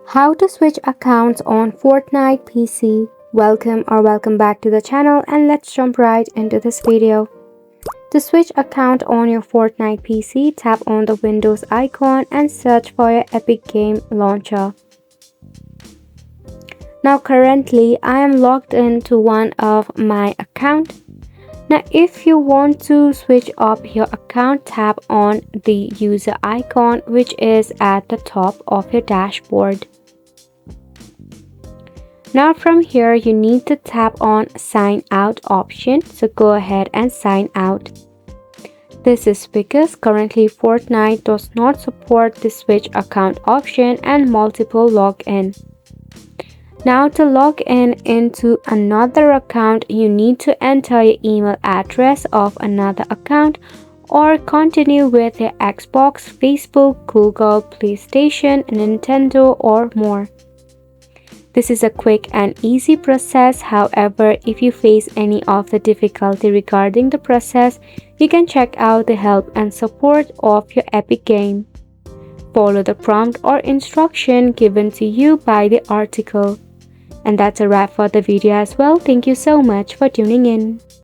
How to switch accounts on Fortnite PC. Welcome back to the channel, and let's jump right into this video. To switch account on your Fortnite PC, tap on the Windows icon and search for your Epic Game Launcher. Now currently I am logged into one of my account. Now if you want to switch up your account, tap on the user icon which is at the top of your dashboard. Now from here you need to tap on sign out option, so go ahead and sign out. This is because currently Fortnite does not support the switch account option and multiple login. Now to log in into another account, you need to enter your email address of another account or continue with your Xbox, Facebook, Google, PlayStation, Nintendo or more. This is a quick and easy process. However, if you face any of the difficulty regarding the process, you can check out the help and support of your Epic game. Follow the prompt or instruction given to you by the article. And that's a wrap for the video as well. Thank you so much for tuning in.